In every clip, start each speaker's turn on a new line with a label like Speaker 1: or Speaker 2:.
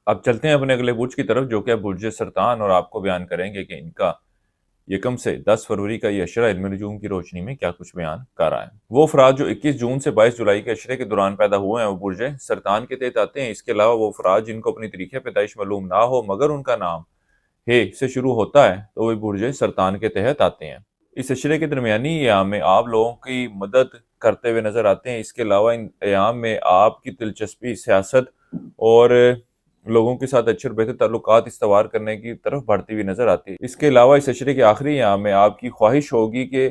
Speaker 1: اب چلتے ہیں اپنے اگلے برج کی طرف، جو کہ ہے برج سرطان، اور آپ کو بیان کریں گے کہ ان کا 1 سے 10 فروری کا یہ اشرہ علم نجوم کی روشنی میں کیا کچھ بیان کر رہا ہے۔ وہ افراد جو 21 جون سے 22 جولائی کے اشرے کے دوران پیدا ہوئے ہیں وہ برج سرطان کے تحت آتے ہیں۔ اس کے علاوہ وہ افراد جن کو اپنی تاریخ پیدائش معلوم نہ ہو مگر ان کا نام ہے سے شروع ہوتا ہے تو وہ برج سرطان کے تحت آتے ہیں۔ اس اشرے کے درمیانی ایام میں آپ لوگوں کی مدد کرتے ہوئے نظر آتے ہیں۔ اس کے علاوہ ان ایام میں آپ کی دلچسپی سیاست اور لوگوں کے ساتھ اچھے اور بہتر تعلقات استوار کرنے کی طرف بڑھتی ہوئی نظر آتی ہے۔ اس کے علاوہ اس اشرے کے آخری ایام میں آپ کی خواہش ہوگی کہ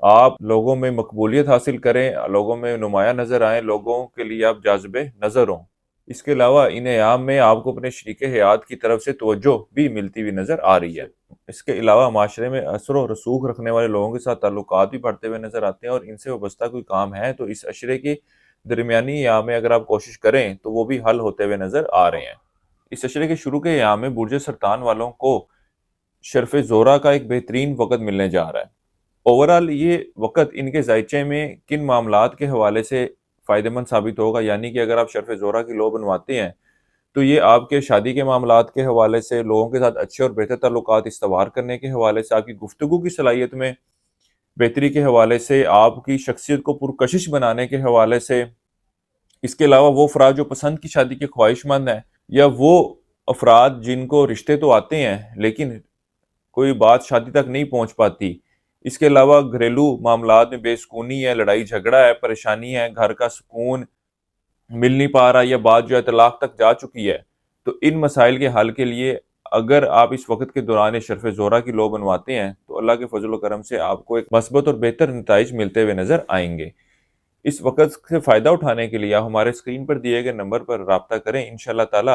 Speaker 1: آپ لوگوں میں مقبولیت حاصل کریں، لوگوں میں نمایاں نظر آئیں، لوگوں کے لیے آپ جاذب نظر ہوں۔ اس کے علاوہ ان ایام میں آپ کو اپنے شریک حیات کی طرف سے توجہ بھی ملتی ہوئی نظر آ رہی ہے۔ اس کے علاوہ معاشرے میں اثر و رسوخ رکھنے والے لوگوں کے ساتھ تعلقات بھی بڑھتے ہوئے نظر آتے ہیں، اور ان سے وابستہ کوئی کام ہے تو اس اشرے کی درمیانی ایام میں اگر آپ کوشش کریں تو وہ بھی حل ہوتے ہوئے نظر آ رہے ہیں۔ اس اشرے کے شروع کے ایام میں برج سرطان والوں کو شرف زورہ کا ایک بہترین وقت ملنے جا رہا ہے۔ اوورال یہ وقت ان کے ذائچے میں کن معاملات کے حوالے سے فائدہ مند ثابت ہوگا، یعنی کہ اگر آپ شرف زورہ کی لو بنواتے ہیں تو یہ آپ کے شادی کے معاملات کے حوالے سے، لوگوں کے ساتھ اچھے اور بہتر تعلقات استوار کرنے کے حوالے سے، آپ کی گفتگو کی صلاحیت میں بہتری کے حوالے سے، آپ کی شخصیت کو پرکشش بنانے کے حوالے سے، اس کے علاوہ وہ افراد جو پسند کی شادی کے خواہش مند ہیں، یا وہ افراد جن کو رشتے تو آتے ہیں لیکن کوئی بات شادی تک نہیں پہنچ پاتی، اس کے علاوہ گھریلو معاملات میں بے سکونی ہے، لڑائی جھگڑا ہے، پریشانی ہے، گھر کا سکون مل نہیں پا رہا، یا بات جو ہے طلاق تک جا چکی ہے، تو ان مسائل کے حل کے لیے اگر آپ اس وقت کے دوران شرف زورہ کی لو بنواتے ہیں تو اللہ کے فضل و کرم سے آپ کو ایک مثبت اور بہتر نتائج ملتے ہوئے نظر آئیں گے۔ اس وقت سے فائدہ اٹھانے کے لیے آپ ہمارے اسکرین پر دیے گئے نمبر پر رابطہ کریں، انشاءاللہ تعالی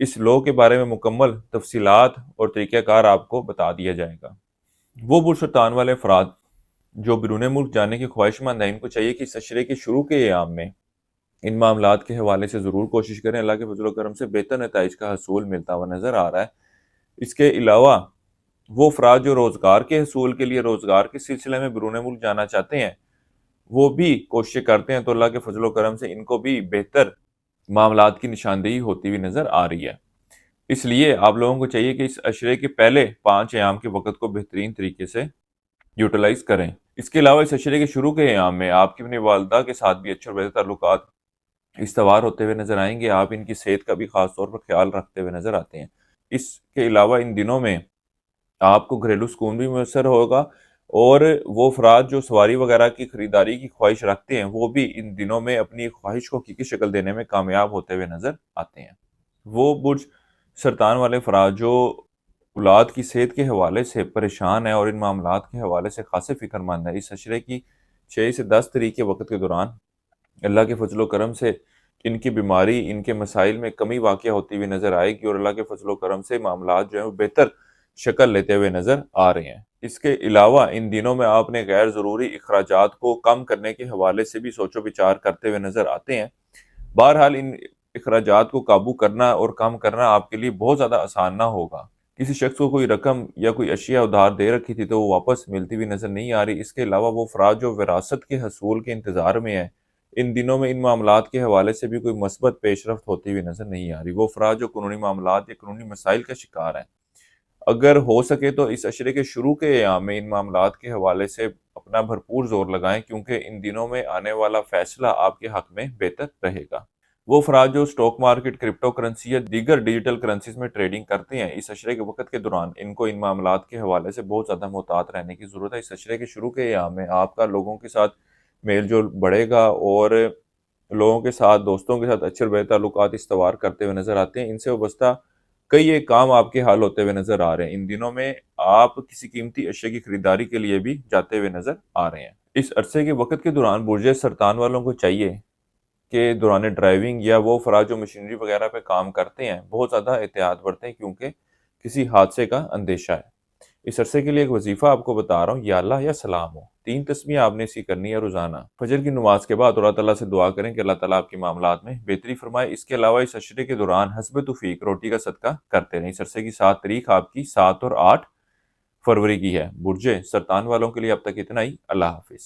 Speaker 1: اس لو کے بارے میں مکمل تفصیلات اور طریقہ کار آپ کو بتا دیا جائے گا۔ وہ برج سرطان والے افراد جو بیرون ملک جانے کی خواہش مند ہیں، ان کو چاہیے کہ اس اشرے کے شروع کے ایام میں ان معاملات کے حوالے سے ضرور کوشش کریں۔ اللہ کے فضل و کرم سے بہتر نتائج کا حصول ملتا ہوا نظر آ رہا ہے۔ اس کے علاوہ وہ افراد جو روزگار کے حصول کے لیے روزگار کے سلسلے میں بیرون ملک جانا چاہتے ہیں، وہ بھی کوشش کرتے ہیں تو اللہ کے فضل و کرم سے ان کو بھی بہتر معاملات کی نشاندہی ہوتی ہوئی نظر آ رہی ہے۔ اس لیے آپ لوگوں کو چاہیے کہ اس اشرے کے پہلے 5 ایام کے وقت کو بہترین طریقے سے یوٹیلائز کریں۔ اس کے علاوہ اس اشرے کے شروع کے ایام میں آپ کی اپنی والدہ کے ساتھ بھی اچھے اور بہتر تعلقات استوار ہوتے ہوئے نظر آئیں گے۔ آپ ان کی صحت کا بھی خاص طور پر خیال رکھتے ہوئے نظر آتے ہیں۔ اس کے علاوہ ان دنوں میں آپ کو گھریلو سکون بھی میسر ہوگا، اور وہ افراد جو سواری وغیرہ کی خریداری کی خواہش رکھتے ہیں وہ بھی ان دنوں میں اپنی خواہش کو حقیقی شکل دینے میں کامیاب ہوتے ہوئے نظر آتے ہیں۔ وہ برج سرطان والے افراد جو اولاد کی صحت کے حوالے سے پریشان ہے اور ان معاملات کے حوالے سے خاصے فکر مند ہے، اس اشرے کی 6 سے 10 تاریخ کے وقت کے دوران اللہ کے فضل و کرم سے ان کی بیماری، ان کے مسائل میں کمی واقع ہوتی ہوئی نظر آئے گی، اور اللہ کے فضل و کرم سے معاملات جو ہیں وہ بہتر شکل لیتے ہوئے نظر آ رہے ہیں۔ اس کے علاوہ ان دنوں میں آپ نے غیر ضروری اخراجات کو کم کرنے کے حوالے سے بھی سوچ و بچار کرتے ہوئے نظر آتے ہیں۔ بہرحال ان اخراجات کو قابو کرنا اور کم کرنا آپ کے لیے بہت زیادہ آسان نہ ہوگا۔ کسی شخص کو کوئی رقم یا کوئی اشیاء ادھار دے رکھی تھی تو وہ واپس ملتی ہوئی نظر نہیں آ رہی۔ اس کے علاوہ وہ افراد جو وراثت کے حصول کے انتظار میں ہیں، ان دنوں میں ان معاملات کے حوالے سے بھی کوئی مثبت پیش رفت ہوتی ہوئی نظر نہیں آ رہی۔ وہ افراد جو قانونی معاملات یا قانونی مسائل کا شکار ہیں، اگر ہو سکے تو اس اشرے کے شروع کے ایام میں ان معاملات کے حوالے سے اپنا بھرپور زور لگائیں، کیونکہ ان دنوں میں آنے والا فیصلہ آپ کے حق میں بہتر رہے گا۔ وہ افراد جو سٹاک مارکیٹ، کرپٹو کرنسی یا دیگر ڈیجیٹل کرنسیز میں ٹریڈنگ کرتے ہیں، اس اشرے کے وقت کے دوران ان کو ان معاملات کے حوالے سے بہت زیادہ محتاط رہنے کی ضرورت ہے۔ اس اشرے کے شروع کے ایام میں آپ کا لوگوں کے ساتھ میل جول بڑھے گا، اور لوگوں کے ساتھ، دوستوں کے ساتھ اچھے اور بہتر تعلقات استوار کرتے ہوئے نظر آتے ہیں۔ ان سے وابستہ کئی ایک کام آپ کے حل ہوتے ہوئے نظر آ رہے ہیں۔ ان دنوں میں آپ کسی قیمتی اشیاء کی خریداری کے لیے بھی جاتے ہوئے نظر آ رہے ہیں۔ اس عرصے کے وقت کے دوران برج سرطان والوں کو چاہیے کہ دوران ڈرائیونگ یا وہ افراد جو مشینری وغیرہ پہ کام کرتے ہیں بہت زیادہ احتیاط برتیں، کیونکہ کسی حادثے کا اندیشہ ہے۔ اس عرصے کے لیے ایک وظیفہ آپ کو بتا رہا ہوں، یا اللہ یا سلام ہو، 3 تسمیہ آپ نے اسی کرنی ہے روزانہ۔ فجر کی نماز کے بعد اللہ تعالیٰ سے دعا کریں کہ اللہ تعالیٰ آپ کے معاملات میں بہتری فرمائے۔ اس کے علاوہ اس عشرے کے دوران حسب توفیق روٹی کا صدقہ کرتے رہیں۔ اس عرصے کی 7 تاریخ آپ کی 7 اور 8 فروری کی ہے۔ برج سرطان والوں کے لیے اب تک اتنا ہی۔ اللہ حافظ۔